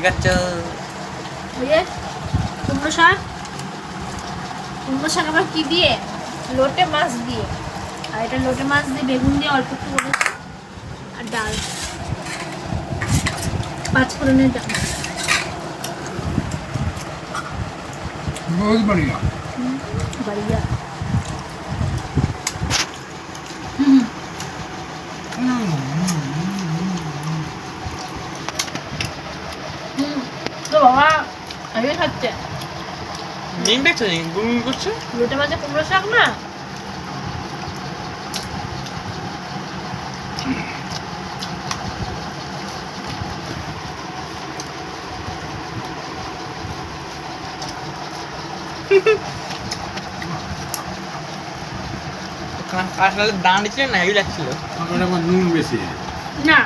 খাচ্ছ? ওই যে কুমড়ো শাক আবার কি দিয়ে, লোটে মাছ দিয়ে। আর এটা লোটে মাছ দিয়ে বেগুন দিয়ে অল্প একটু করেছি, আর ডাল, 5 ফোড়নের ডাল। बहुत बढ़िया। बढ़िया। তো বাবা আমি খাচ্ছে ডিম দেখছো গুল করছে লোটে মাছে কুমড়ো শাক না। আসলে দাঁড়িয়েছিলেন না হেভি লাগছিল। আমার নুন বেশি। না